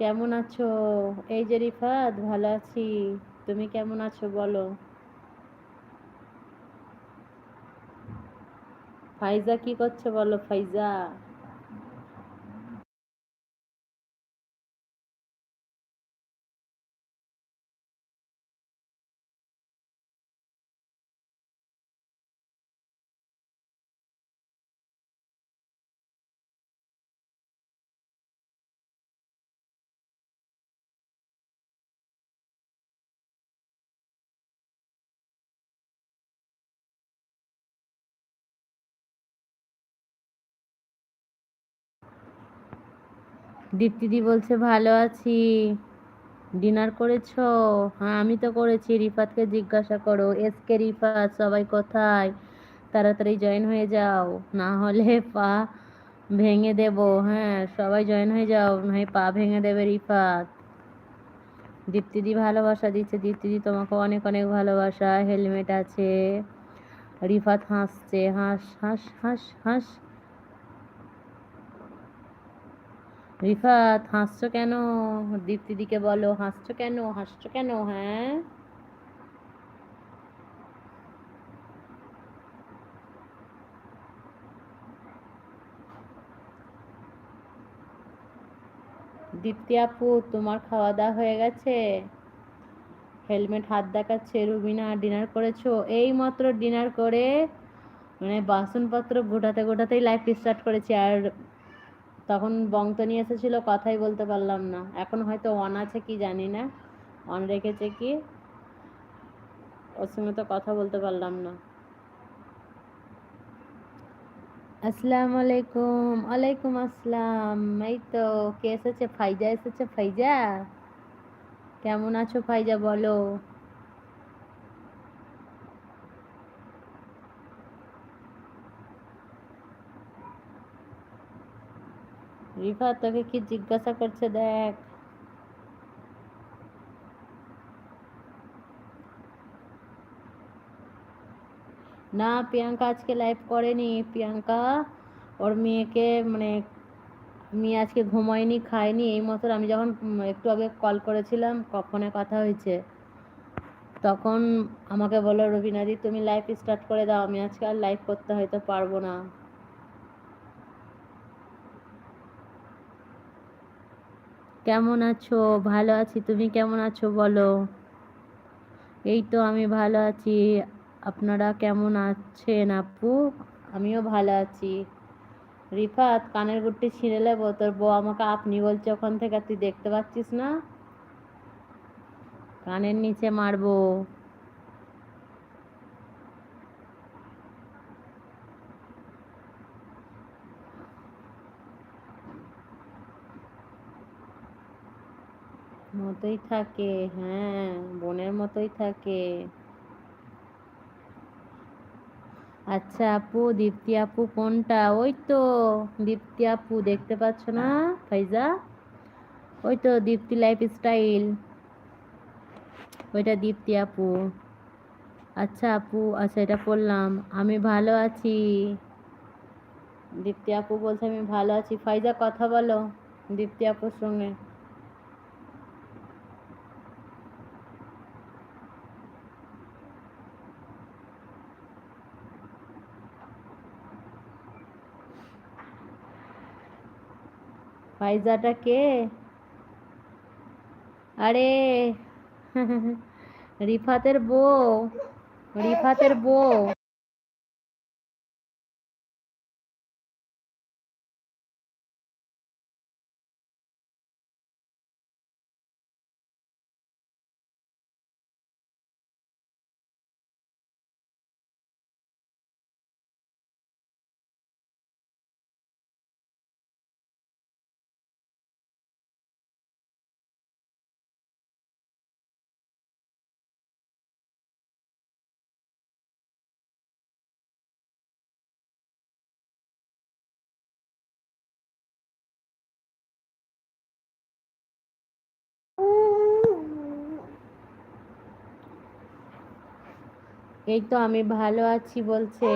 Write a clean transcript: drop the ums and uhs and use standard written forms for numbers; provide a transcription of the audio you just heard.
কেমন আছো? এই যে রিফাত, ভালো আছি। তুমি কেমন আছো বলো? ফাইজা কি করছে বলো ফাইজা? দীপ্তিদি বলছে ভালো আছি। ডিনার করেছো? হ্যাঁ আমি তো করেছি। রিফাতকে জিজ্ঞাসা করো, এসকে রিফাত সবাই কোথায়? তাড়াতাড়ি জয়েন হয়ে যাও, না হলে পা ভেঙে দেব। হ্যাঁ সবাই জয়েন হয়ে যাও, নয় পা ভেঙে দেবে রিফাত। দীপ্তিদি ভালোবাসা দিচ্ছে। দীপ্তিদি তোমাকে অনেক অনেক ভালোবাসা। হেলমেট আছে। রিফাত হাসছে, হাস হাস হাস হাস। রিফাত হাসছো কেন? দীপ্তিদিকে বলো হাসছো কেন, হাসছো কেন? হ্যাঁ দীপ্তি আপু, তোমার খাওয়া দাওয়া হয়ে গেছে? হেলমেট হাত দেখাচ্ছে। রুবিনা ডিনার করেছো? এই মাত্র ডিনার করে মানে বাসনপত্র গোটাতে গোটাতেই লাইফ স্টার্ট করেছি। আর তখন বংতনি এসেছিল, কথাই বলতে পারলাম না। এখন হয়তো অন আছে কি জানি না, অন রেখেছে কি, ওর সঙ্গে তো কথা বলতে পারলাম না। আসসালামু আলাইকুম। ওয়ালাইকুম আসসালাম। এই তো কে এসেছে? ফাইজা এসেছে। ফাইজা কেমন আছো ফাইজা বলো? রিফা তোকে কি জিজ্ঞাসা করছে দেখ। না প্রিয়াঙ্কা আজকে লাইভ করেনি। প্রিয়াঙ্কা ওর মেয়েকে মানে মেয়ে আজকে ঘুমায়নি, খায়নি। এই মতো আমি যখন একটু আগে কল করেছিলাম, ফোনে কথা হয়েছে, তখন আমাকে বললো রবিনাদি তুমি লাইভ স্টার্ট করে দাও, আমি আজকে আর লাইভ করতে হয়তো পারবো না। কেমন আছো? ভালো আছি। তুমি কেমন আছো বলো? এই তো আমি ভালো আছি। আপনারা কেমন আছেন আপু? আমিও ভালো আছি। রিফাত কানের গুট্টি ছিঁড়ে নেবো। তোর বউ আমাকে আপনি বলছে ওখান থেকে, তুই দেখতে পাচ্ছিস না? কানের নিচে মারবো। মতোই থাকে, হ্যাঁ বোনের মতোই থাকে। আচ্ছা আপু, দীপ্তি আপু কোনটা? ওই তো দীপ্তি আপু, দেখতে পাচ্ছ না ফাইজা? ওই তো দীপ্তি লাইফ স্টাইল, ওইটা দীপ্তি আপু। আচ্ছা আপু, আচ্ছা এটা পড়লাম। আমি ভালো আছি। দীপ্তি আপু বলছে আমি ভালো আছি। ফাইজা কথা বলো দীপ্তি আপুর সঙ্গে। ফাইজাটা কে? আরে রিফাতের বউ, রিফাতের বউ। এই তো আমি ভালো আছি বলছে।